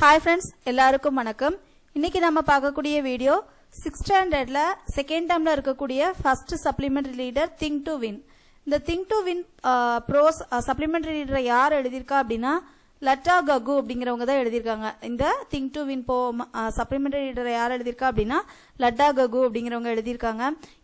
Hi friends, எல்லாருக்கும் வணக்கம். இன்னைக்கு நம்ம பார்க்கக்கூடிய வீடியோ 6th ஸ்டாண்டர்ட்ல செகண்ட் டேர்ம்ல இருக்கக்கூடிய first supplementary reader think to win. இந்த think to win prose supplementary ரீடரை யார் எழுதியிருக்கா அப்படின்னா லட்டா ககு அப்படிங்கிறவங்க தான் எழுதியிருக்காங்க. இந்த திங்க் டு வின் சப்ளிமெண்டரி ரீடரை யார் எழுதியிருக்கா அப்படின்னா லட்டா ககு அப்படிங்கிறவங்க எழுதியிருக்காங்க.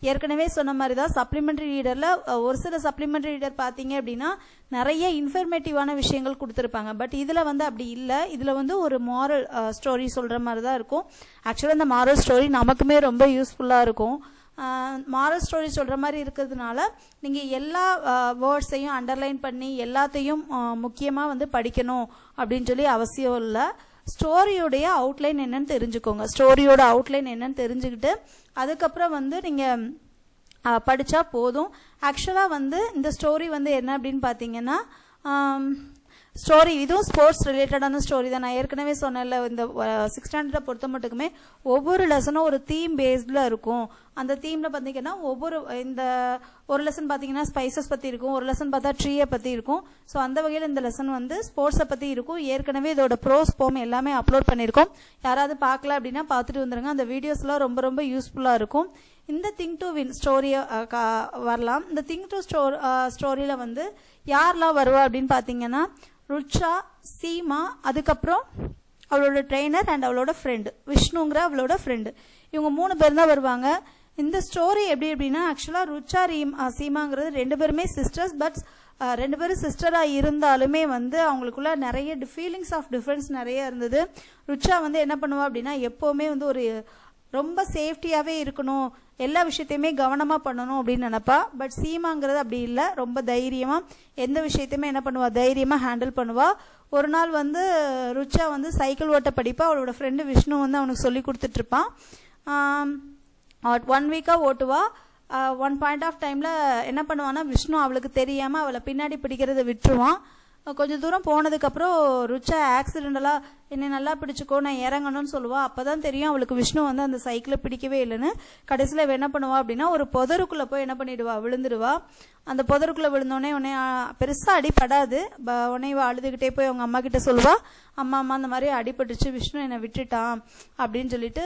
ஏற்கனவே சொன்ன மாதிரி தான் சப்ளிமெண்டரி ரீடர்ல ஒரு சில சப்ளிமெண்டரி ரீடர் பார்த்தீங்க அப்படின்னா நிறைய இன்ஃபர்மேட்டிவான விஷயங்கள் கொடுத்துருப்பாங்க. பட் இதுல வந்து அப்படி இல்லை. இதுல வந்து ஒரு மாரல் ஸ்டோரி சொல்ற மாதிரி தான் இருக்கும். ஆக்சுவலாக இந்த மாரல் ஸ்டோரி நமக்குமே ரொம்ப யூஸ்ஃபுல்லா இருக்கும். மாரல் ஸ்டோரி சொல்ற மாதிரி இருக்கிறதுனால நீங்க எல்லா வேர்ட்ஸையும் அண்டர்லைன் பண்ணி எல்லாத்தையும் முக்கியமா வந்து படிக்கணும் அப்படின்னு சொல்லி அவசியம் இல்லை. ஸ்டோரியோடைய அவுட்லைன் என்னன்னு தெரிஞ்சுக்கோங்க. ஸ்டோரியோட அவுட்லைன் என்னன்னு தெரிஞ்சுக்கிட்டு அதுக்கப்புறம் வந்து நீங்க படிச்சா போதும். ஆக்சுவலா வந்து இந்த ஸ்டோரி வந்து என்ன அப்படின்னு பாத்தீங்கன்னா ஸ்டோரி இதுவும் ஸ்போர்ட்ஸ் ரிலேட்டடான ஸ்டோரி தான். நான் ஏற்கனவே சொன்னேன்ல, இந்த 6th ஸ்டாண்டர்டை பொறுத்த மட்டுக்குமே ஒவ்வொரு லெசனும் ஒரு தீம் பேஸ்ட்ல இருக்கும். அந்த தீம்ல பாத்தீங்கன்னா இந்த ஒரு லெசன் பாத்தீங்கன்னா ஸ்பைசஸ் பத்தி இருக்கும், ஒரு லெசன் பார்த்தா ட்ரீயை பத்தி இருக்கும். ஸோ அந்த வகையில் இந்த லெசன் வந்து ஸ்போர்ட்ஸை பத்தி இருக்கும். ஏற்கனவே இதோட ப்ரோஸ் போம் எல்லாமே அப்லோட் பண்ணிருக்கோம். யாராவது பார்க்கல அப்படின்னா பார்த்துட்டு வந்துருங்க. அந்த வீடியோஸ்லாம் ரொம்ப ரொம்ப யூஸ்ஃபுல்லா இருக்கும். இந்த திங்க் டு வின் ஸ்டோரிய வரலாம். இந்த திங்க் டு ஸ்டோரியில வந்து யாரெல்லாம் வருவா அப்படின்னு பாத்தீங்கன்னா ருச்சா, சீமா, அதுக்கப்புறம் அவளோட ட்ரெயினர் அண்ட் அவளோட ஃப்ரெண்டு விஷ்ணுங்கிற அவளோட ஃப்ரெண்டு, இவங்க 3 பேர் தான் வருவாங்க. இந்த ஸ்டோரி எப்படி அப்படின்னா ஆக்சுவலா ருச்சா சீமாங்கிறது 2 பேருமே சிஸ்டர்ஸ். பட் 2 பேரும் சிஸ்டரா இருந்தாலுமே வந்து அவங்களுக்குள்ள நிறைய ஃபீலிங்ஸ் ஆஃப் டிஃபரன்ஸ் நிறைய இருந்தது. ருச்சா வந்து என்ன பண்ணுவா அப்படின்னா எப்பவுமே வந்து ஒரு ரொம்ப சேஃப்டியாவே இருக்கணும், எல்லா விஷயத்தையுமே கவனமா பண்ணணும் அப்படின்னு நினைப்பா. பட் சீமாங்கிறது அப்படி இல்லை. ரொம்ப தைரியமா எந்த விஷயத்தையுமே என்ன பண்ணுவா, தைரியமா ஹேண்டில் பண்ணுவா. ஒரு நாள் வந்து ருச்சா வந்து சைக்கிள் ஓட்ட படிப்பா. அவளோட ஃப்ரெண்டு விஷ்ணு வந்து அவனுக்கு சொல்லி கொடுத்துட்டு இருப்பான். 1 வீக்கா ஓட்டுவா. ஒன் பாயிண்ட் ஆஃப் டைம்ல என்ன பண்ணுவான்னா விஷ்ணு அவளுக்கு தெரியாம அவளை பின்னாடி பிடிக்கிறத விட்டுருவான். கொஞ்சம் தூரம் போனதுக்கு அப்புறம் ருச்சா ஆக்சிடென்டலா என்னை நல்லா பிடிச்சுக்கோ நான் இறங்கணும்னு சொல்லுவா. அப்பதான் தெரியும் அவளுக்கு விஷ்ணு வந்து அந்த சைக்கிளை பிடிக்கவே இல்லைன்னு. கடைசியில என்ன பண்ணுவா அப்படின்னா ஒரு புதருக்குள்ள போய் என்ன பண்ணிடுவா, விழுந்துடுவா. அந்த புதருக்குள்ள விழுந்தோடனே உடனே பெருசா அடிப்படாது. உடனே அழுதுகிட்டே போய் அவங்க அம்மா கிட்ட சொல்லுவா, அம்மா அந்த மாதிரி அடிபட்டுச்சு, விஷ்ணு என்னை விட்டுட்டான் அப்படின்னு சொல்லிட்டு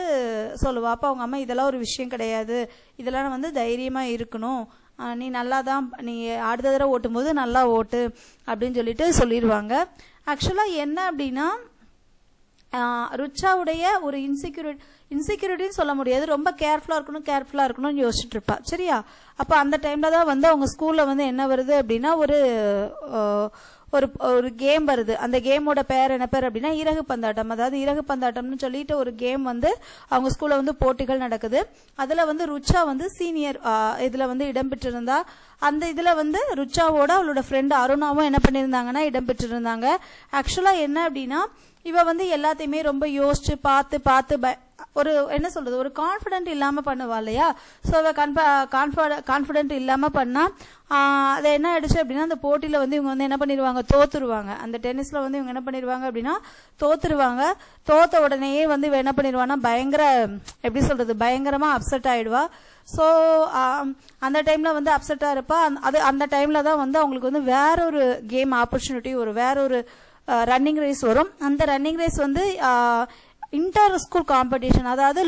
சொல்லுவா. அப்ப அவங்க அம்மா இதெல்லாம் ஒரு விஷயம் கிடையாது, இதெல்லாம் வந்து தைரியமா இருக்கணும், நீ நல்லா தான், நீ அடுத்த தடவை ஓட்டும் போது நல்லா ஓட்டு அப்படின்னு சொல்லிட்டு சொல்லிடுவாங்க. ஆக்சுவலா என்ன அப்படின்னா ருச்சாவுடைய ஒரு இன்செக்யூரிட்டின்னு சொல்ல முடியாது, ரொம்ப கேர்ஃபுல்லா இருக்கணும்னு யோசிச்சுட்டு இருப்பா. சரியா? அப்ப அந்த டைம்ல தான் வந்து அவங்க ஸ்கூல்ல வந்து என்ன வருது அப்படின்னா ஒரு கேம் வருது. அந்த கேமோட பேர் என்ன பேர் அப்படின்னா இறகு பந்தாட்டம். அதாவது இறகு பந்தாட்டம்னு சொல்லிட்டு ஒரு கேம் வந்து அவங்க ஸ்கூல்ல வந்து போட்டிகள் நடக்குது. அதுல வந்து ருச்சா வந்து சீனியர் இதுல வந்து இடம்பெற்றிருந்தா. அந்த இதுல வந்து ருச்சாவோட அவளோட ஃப்ரெண்ட் அருணாவும் என்ன பண்ணிருந்தாங்கன்னா இடம்பெற்றிருந்தாங்க. ஆக்சுவலா என்ன அப்படின்னா இவ வந்து எல்லாத்தையுமே ரொம்ப யோசிச்சு பார்த்து ஒரு என்ன சொல்றது ஒரு கான்பிடென்ட் இல்லாம பண்ணுவா இல்லையா? சோ அவ கான்பிடென்ட் இல்லாம பண்ணா அது என்ன ஆயிடுச்சு அப்படின்னா அந்த போட்டியில வந்து இவங்க வந்து என்ன பண்ணிடுவாங்க, தோத்துருவாங்க. அந்த டென்னிஸ்ல வந்து இவங்க என்ன பண்ணிடுவாங்க அப்படின்னா தோத்துருவாங்க. தோத்த உடனேயே வந்து இவ என்ன பண்ணிடுவான்னா எப்படி சொல்றது பயங்கரமா அப்செட் ஆயிடுவா. சோ அந்த டைம்ல வந்து அப்செட்டா இருப்பா. அந்த டைம்ல தான் வந்து அவங்களுக்கு வந்து வேற ஒரு கேம் ஆப்பர்ச்சுனிட்டி வேற ஒரு ரன்னிங் ரேஸ் வரும். அந்த ரன்னிங் ரேஸ் வந்து இன்டர் ஸ்கூல் காம்படிஷன், அதாவது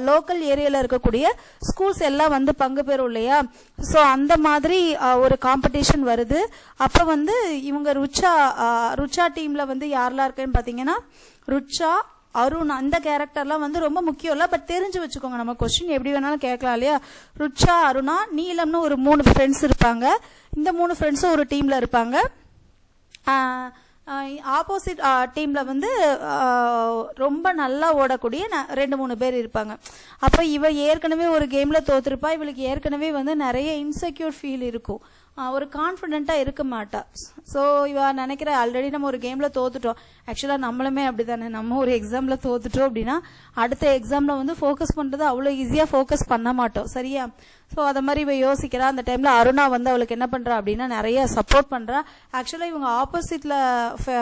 லோக்கல் ஏரியால இருக்கக்கூடிய ஸ்கூல்ஸ் எல்லாம் வந்து பங்கு பெறும் இல்லையா? சோ அந்த மாதிரி ஒரு காம்படிஷன் வருது. அப்ப வந்து இவங்க ருச்சா டீம்ல வந்து யாரெல்லாம் இருக்குன்னு பாத்தீங்கன்னா ருச்சா, அருண், அந்த கேரக்டர்லாம் வந்து ரொம்ப முக்கியம் இல்ல. பட் தெரிஞ்சு வச்சுக்கோங்க, நம்ம கொஸ்டின் எப்படி வேணாலும் கேட்கலாம் இல்லையா? ருச்சா, அருணா, நீலம்னு ஒரு 3 ஃப்ரெண்ட்ஸ் இருப்பாங்க. இந்த 3 ஃப்ரெண்ட்ஸும் ஒரு டீம்ல இருப்பாங்க. ஆப்போசிட் டீம்ல வந்து ரொம்ப நல்லா ஓடக்கூடிய 2-3 பேர் இருப்பாங்க. அப்ப இவ ஏற்கனவே ஒரு கேம்ல தோத்துருப்பா. இவளுக்கு ஏற்கனவே வந்து நிறைய இன்செக்யூர் ஃபீல் இருக்கும், ஒரு கான்பிடென்ட்டா இருக்க மாட்டா. சோ இவ நினைக்கிற ஆல்ரெடி நம்ம ஒரு கேம்ல தோத்துட்டோம். ஆக்சுவலா நம்மளுமே அப்படித்தானே, நம்ம ஒரு எக்ஸாம்ல தோத்துட்டோம் அப்படின்னா அடுத்த எக்ஸாம்ல வந்து ஃபோக்கஸ் பண்றது அவ்வளவு ஈஸியா ஃபோக்கஸ் பண்ண மாட்டோம். சரியா? சோ அத மாதிரி இவ யோசிக்கிறா. அந்த டைம்ல அருணா வந்து அவளுக்கு என்ன பண்றா அப்படின்னா நிறைய சப்போர்ட் பண்றா. ஆக்சுவலா இவங்க ஆப்போசிட்ல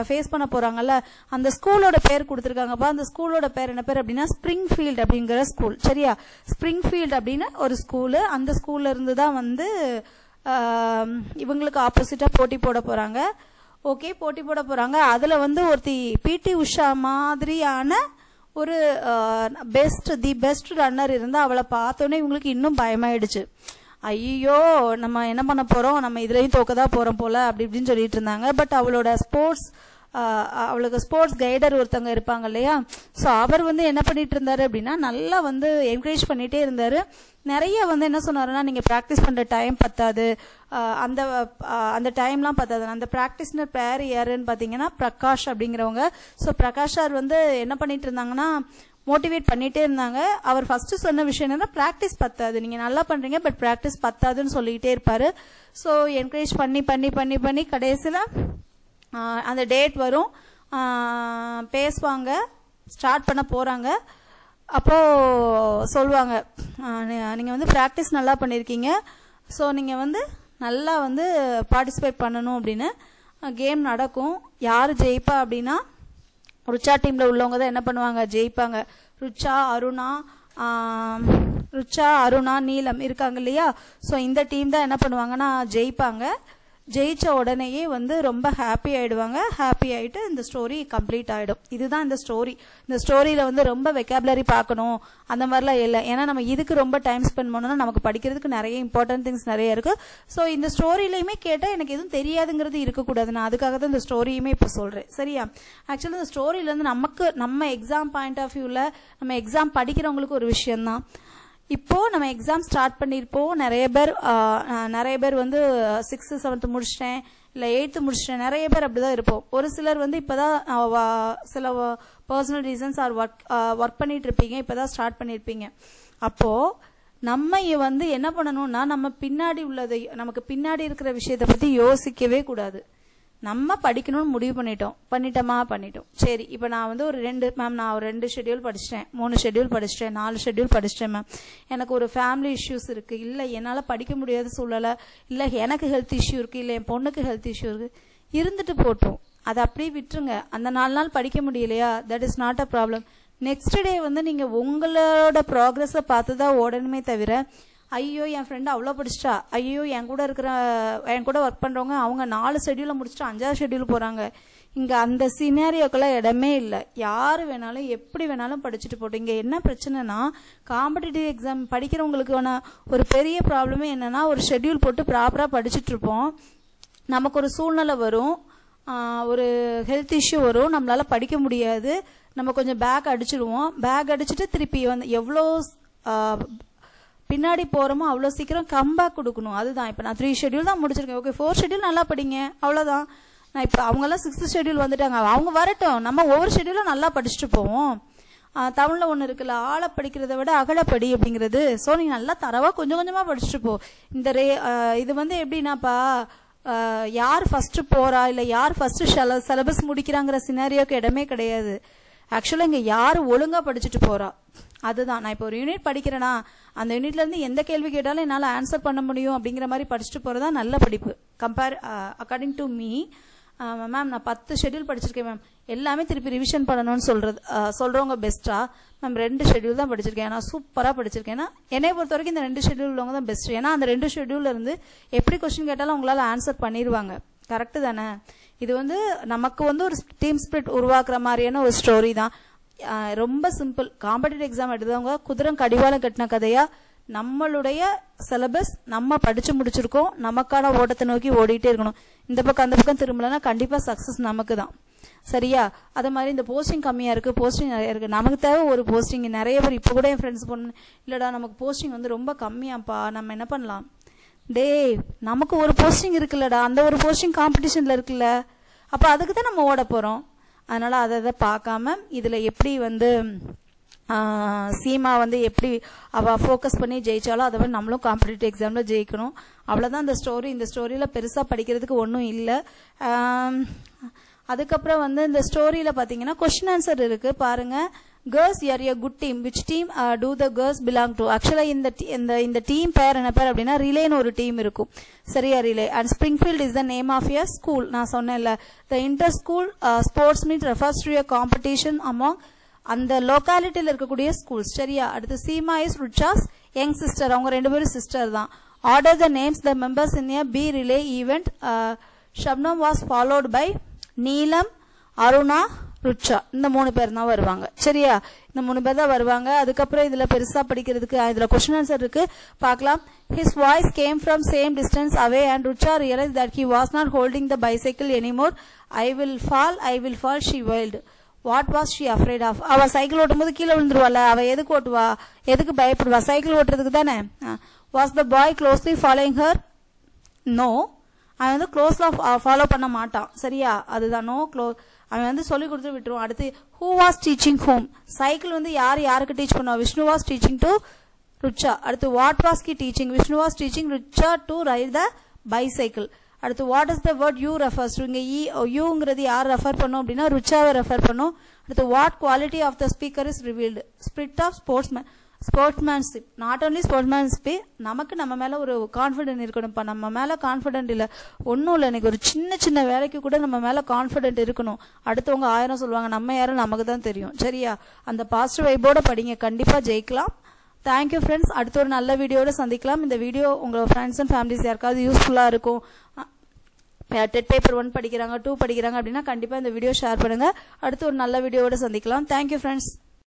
ஃபேஸ் பண்ண போறாங்கல்ல, அந்த ஸ்கூலோட பேர் கொடுத்திருக்காங்கப்பா. அந்த ஸ்கூலோட பேர் என்ன பேர் அப்படின்னா ஸ்பிரிங்ஃபீல்ட் அப்படிங்கிற ஸ்கூல். சரியா? ஸ்பிரிங்ஃபீல்ட் அப்படின்னு ஒரு ஸ்கூலு. அந்த ஸ்கூல்ல இருந்து தான் வந்து இவங்களுக்கு ஆப்போசிட்டா போட்டி போட போறாங்க. ஓகே போட்டி போட போறாங்க. அதுல வந்து ஒருத்தி பிடி உஷா மாதிரியான ஒரு தி பெஸ்ட் ரன்னர் இருந்தா அவளை பார்த்தோன்னே இவங்களுக்கு இன்னும் பயமாயிடுச்சு. ஐயோ நம்ம என்ன பண்ண போறோம், நம்ம இதுலயும் தோக்கதான் போறோம் போல அப்படி இப்படின்னு சொல்லிட்டு இருந்தாங்க. பட் அவளுக்கு ஸ்போர்ட்ஸ் கைடர் ஒருத்தவங்க இருப்பாங்க இல்லையா, ஸோ அவர் வந்து என்ன பண்ணிட்டு இருந்தாரு அப்படின்னா நல்லா வந்து என்கரேஜ் பண்ணிட்டே இருந்தாரு. நிறைய வந்து என்ன சொன்னாருன்னா, நீங்க ப்ராக்டிஸ் பண்ற டைம் பத்தாது, அந்த டைம்லாம் பத்தாது. அந்த ப்ராக்டிஸ்னர் பேர் யாருன்னு பாத்தீங்கன்னா பிரகாஷ் அப்படிங்கிறவங்க. ஸோ பிரகாஷ் சார் வந்து என்ன பண்ணிட்டு இருந்தாங்கன்னா மோட்டிவேட் பண்ணிட்டே இருந்தாங்க. அவர் ஃபர்ஸ்ட் சொன்ன விஷயம் என்னன்னா, பிராக்டிஸ் பத்தாது, நீங்க நல்லா பண்றீங்க பட் பிராக்டிஸ் பத்தாதுன்னு சொல்லிக்கிட்டே இருப்பாரு. ஸோ என்கரேஜ் பண்ணி பண்ணி பண்ணி பண்ணி கடைசியில் அந்த டேட் வரும், பேசுவாங்க, ஸ்டார்ட் பண்ண போறாங்க. அப்போ சொல்லுவாங்க, நீங்க வந்து பிராக்டிஸ் நல்லா பண்ணிருக்கீங்க, ஸோ நீங்க வந்து நல்லா வந்து பார்ட்டிசிபேட் பண்ணணும் அப்படின்னு. கேம் நடக்கும். யாரு ஜெயிப்பா அப்படின்னா ருச்சா டீம்ல உள்ளவங்க தான் என்ன பண்ணுவாங்க, ஜெயிப்பாங்க. ருச்சா அருணா நீலம் இருக்காங்க இல்லையா, ஸோ இந்த டீம் தான் என்ன பண்ணுவாங்கன்னா ஜெயிப்பாங்க. ஜெயிச்ச உடனேயே வந்து ரொம்ப ஹாப்பி ஆயிடுவாங்க. ஹாப்பி ஆயிட்டு இந்த ஸ்டோரி கம்ப்ளீட் ஆயிடும். இதுதான் இந்த ஸ்டோரி. இந்த ஸ்டோரியில வந்து ரொம்ப வெக்காபுலரி பார்க்கணும் அந்த மாதிரிலாம் இல்லை. ஏன்னா நம்ம இதுக்கு ரொம்ப டைம் ஸ்பெண்ட் பண்ணணும்னா நமக்கு படிக்கிறதுக்கு நிறைய இம்பார்ட்டன்ட் திங்ஸ் நிறைய இருக்கு. ஸோ இந்த ஸ்டோரியிலையுமே கேட்டால் எனக்கு எதுவும் தெரியாதுங்கிறது இருக்கக்கூடாது. நான் அதுக்காக தான் இந்த ஸ்டோரியுமே இப்போ சொல்றேன். சரியா? ஆக்சுவலி இந்த ஸ்டோரியில இருந்து நம்ம எக்ஸாம் பாயிண்ட் ஆஃப் வியூல நம்ம எக்ஸாம் படிக்கிறவங்களுக்கு ஒரு விஷயம் தான். இப்போ நம்ம எக்ஸாம் ஸ்டார்ட் பண்ணிருப்போம். நிறைய பேர் வந்து 6th 7th முடிச்சிட்டேன், இல்ல 8th முடிச்சிட்டேன், நிறைய பேர் அப்படிதான் இருப்போம். ஒரு சிலர் வந்து இப்பதான் சில பர்சனல் ரீசன்ஸ் ஒர்க் பண்ணிட்டு இருப்பீங்க, இப்பதான் ஸ்டார்ட் பண்ணிருப்பீங்க. அப்போ நம்ம வந்து என்ன பண்ணணும்னா, நமக்கு பின்னாடி இருக்கிற விஷயத்த பத்தி யோசிக்கவே கூடாது. நம்ம படிக்கணும்னு முடிவு பண்ணிட்டோம். சரி, இப்ப நான் வந்து ஒரு 2 ஷெட்யூல் படிச்சிட்டேன், 3 ஷெட்யூல் படிச்சிட்டேன், 4 ஷெட்யூல் படிச்சிட்டேன் மேம். எனக்கு ஒரு ஃபேமிலி இஷ்யூஸ் இருக்கு, இல்ல என்னால படிக்க முடியாத சூழல, இல்ல எனக்கு ஹெல்த் இஷ்யூ இருக்கு, இல்ல என் பொண்ணுக்கு ஹெல்த் இஷ்யூ இருக்கு, இருந்துட்டு போட்டோம், அதை அப்படியே விட்டுருங்க. அந்த 4 நாள் படிக்க முடியலையா, that is not a problem. Next day வந்து நீங்க உங்களோட ப்ராக்ரஸ பார்த்துதான் ஓடணுமே தவிர, ஐயோ என் ஃப்ரெண்ட் அவ்வளோ படிச்சிட்டா, ஐயோ என் கூட ஒர்க் பண்றவங்க அவங்க 4 ஷெட்யூல முடிச்சுட்டு 5வது ஷெட்யூல் போறாங்க, இங்க அந்த சினாரியோக்கெல்லாம் இடமே இல்லை. யாரு வேணாலும் எப்படி வேணாலும் படிச்சுட்டு போட்டோம். இங்க என்ன பிரச்சனைனா, காம்படிட்டிவ் எக்ஸாம் படிக்கிறவங்களுக்கான ஒரு பெரிய ப்ராப்ளமே என்னன்னா, ஒரு ஷெட்யூல் போட்டு ப்ராப்பரா படிச்சுட்டு இருப்போம், நமக்கு ஒரு சூழ்நிலை வரும், ஒரு ஹெல்த் இஷ்யூ வரும், நம்மளால படிக்க முடியாது, நம்ம கொஞ்சம் பேக் அடிச்சுட்டு திருப்பி வந்து எவ்வளோ பின்னாடி போறோமோ அவ்வளோ சீக்கிரம் கம்பேக் கொடுக்கணும். அதுதான். இப்போ நான் 3 ஷெட்யூல் தான் முடிச்சிருக்கேன், ஓகே 4 ஷெட்யூல் நல்லா படிங்க, அவ்வளோதான். நான் இப்போ அவங்கெல்லாம் 6th ஷெட்யூல் வந்துட்டாங்க, அவங்க வரட்டும், நம்ம ஒவ்வொரு ஷெட்யூலும் நல்லா படிச்சுட்டு போவோம். தமிழ்ல ஒன்று இருக்குல்ல, ஆழ படிக்கிறத விட அகலப்படி அப்படிங்கிறது. ஸோ நீ நல்லா தரவா கொஞ்சம் கொஞ்சமா படிச்சுட்டு போ. இது வந்து எப்படின்னாப்பா, யார் ஃபர்ஸ்ட் போறா இல்ல யார் ஃபர்ஸ்ட் சிலபஸ் முடிக்கிறாங்கிற சினாரியோக்கு இடமே கிடையாது. ஆக்சுவலா இங்க யாரு ஒழுங்கா படிச்சுட்டு போறா அதுதான். நான் இப்போ ஒரு யூனிட் படிக்கிறேன்னா அந்த யூனிட்ல இருந்து எந்த கேள்வி கேட்டாலும் என்னால ஆன்சர் பண்ண முடியும் அப்படிங்கிற மாதிரி படிச்சுட்டு போறதா நல்ல படிப்பு. அக்கார்டிங் டு மீ மேம் நான் 10 ஷெட்யூல் படிச்சிருக்கேன் மேம், எல்லாமே திருப்பி ரிவிஷன் பண்ணணும்னு சொல்றவங்க பெஸ்டா மேம்? 2 ஷெட்யூல் தான் படிச்சிருக்கேன், நான் சூப்பரா படிச்சிருக்கேன். ஏன்னா என்னை பொறுத்த வரைக்கும் இந்த 2 ஷெட்யூல் உள்ளவங்க தான் பெஸ்ட். ஏன்னா அந்த 2 ஷெட்யூல்ல இருந்து எப்படி கொஸ்டின் கேட்டாலும் உங்களால ஆன்சர் பண்ணிடுவாங்க. கரெக்ட் தானே? இது வந்து நமக்கு வந்து ஒரு டீம் ஸ்பிரிட் உருவாக்குற மாதிரியான ஒரு ஸ்டோரி தான். ரொம்ப சிம்பிள். காம்படிட்டிவ் எக்ஸாம் எடுத்தவங்க குதிரம் கடிவாளம் கட்டின கதையா, நம்மளுடைய சிலபஸ் நம்ம படிச்சு முடிச்சிருக்கோம், நமக்கான ஓட்டத்தை நோக்கி ஓடிட்டே இருக்கணும். இந்த பக்கம் அந்த பக்கம் திரும்பலன்னா கண்டிப்பா சக்சஸ் நமக்கு தான். சரியா? அதே மாதிரி இந்த போஸ்டிங் கம்மியா இருக்கு, போஸ்டிங் நிறைய இருக்கு, நமக்கு தேவை ஒரு போஸ்டிங். நிறைய பேர் இப்ப கூட என் ஃப்ரெண்ட்ஸ் பொண்ணு, இல்லடா நமக்கு போஸ்டிங் வந்து ரொம்ப கம்மியாப்பா, நம்ம என்ன பண்ணலாம்? நமக்கு ஒரு போஸ்டிங் இருக்குல்லடா, அந்த ஒரு போஸ்டிங் காம்படிஷன்ல இருக்குல்ல, அப்ப அதுக்கு தான் நம்ம ஓட போறோம். அதனால அதை பார்க்காம இதுல எப்படி வந்து சீமா வந்து எப்படி அவ ஃபோக்கஸ் பண்ணி ஜெயிச்சாலும் அதை வந்து நம்மளும் காம்படிட்டிவ் எக்ஸாம்ல ஜெயிக்கணும். அவ்வளவுதான் இந்த ஸ்டோரி. இந்த ஸ்டோரியில பெருசா படிக்கிறதுக்கு ஒன்றும் இல்லை. அதுக்கப்புறம் வந்து இந்த ஸ்டோரியில பாத்தீங்கன்னா கொஸ்டின் ஆன்சர் இருக்கு பாருங்க. Girls are a good team, which team do the girls belong to? ஆக்சுவலா இந்த டீம் பேர் என்ன பேர் அப்படின்னா ரிலேன்னு ஒரு டீம் இருக்கும். சரியா? Relay. And Springfield is the name of a school. நான் சொன்னேன்ல, the inter school sports meet refers to a competition among அந்த லோகாலிட்டியில இருக்கக்கூடிய ஸ்கூல்ஸ். சரியா? அடுத்து Seema is Rucha's young sister, அவங்க 2 பேரும் சிஸ்டர் தான். Order the names the members in a B relay event Shabnam was followed by Neelam, Aruna, Rucha. இந்த 3 பேர் தான் வருவாங்க. சரியா? இந்த 3 பேர் தான் வருவாங்க. அதுக்கப்புறம் இதுல பெருசா படிக்கிறதுக்கு இதுல क्वेश्चन ஆன்சர் இருக்கு, பார்க்கலாம். His voice came from same distance away and Rucha realized that he was not holding the bicycle anymore. I will fall, she wailed. What was she afraid of? அவ சைக்கிள் ஓட்டும்போது கீழே விழுந்துருவாள். அவ எதுக்கு ஓட்டுவா? எதுக்கு பயப்படுவா? Cycle ஓட்டுறதுக்கு தானே. Was the boy closely following her? No. அவன் வந்து க்ளோஸ்ல ஃபாலோ பண்ண மாட்டான். சரியா? அதுதான் நோ க்ளோஸ். அவன் வந்து சொல்லி கொடுத்து விட்டுருவான். அடுத்து who was teaching whom? Cycle வந்து யாருக்கு டீச் பண்ணுவா? Vishnu was teaching to Rucha. அடுத்து what was he teaching? Vishnu was teaching Rucha to ride the bicycle. அடுத்து what is the word you refers to? இங்க யூங்கிறது யார் ரெஃபர் பண்ணும் அப்படின்னா ருச்சாவை ரெஃபர் பண்ணும். அடுத்து what quality of the speaker is revealed? Spirit of sportsmanship. Not only sportsmanship, நமக்கு நம்ம மேல ஒரு கான்ஃபிடென்ட் இருக்கணும்ப்பா. நம்ம மேல கான்ஃபிடென்ட் இல்ல ஒன்னும் இல்ல, எனக்கு ஒரு சின்ன வேலைக்கு கூட நம்ம மேல கான்ஃபிடென்ட் இருக்கணும். அடுத்தவங்க 1000 சொல்லுவாங்க, நம்ம யாரும் நமக்கு தான் தெரியும். சரியா? அந்த பாசிட்டிவ் வைபோட படிங்க, கண்டிப்பா ஜெயிக்கலாம். Thank you friends. அடுத்த ஒரு நல்ல வீடியோட சந்திக்கலாம். இந்த வீடியோ உங்க ஃப்ரெண்ட்ஸ் அண்ட் ஃபேமிலிஸ் யாருக்காவது யூஸ்ஃபுல்லா இருக்கும், டெட் பேப்பர் 1 படிக்கிறாங்க 2 படிக்கிறாங்க அப்படின்னா கண்டிப்பா இந்த வீடியோ ஷேர் பண்ணுங்க. அடுத்து ஒரு நல்ல வீடியோட சந்திக்கலாம். Thank you friends.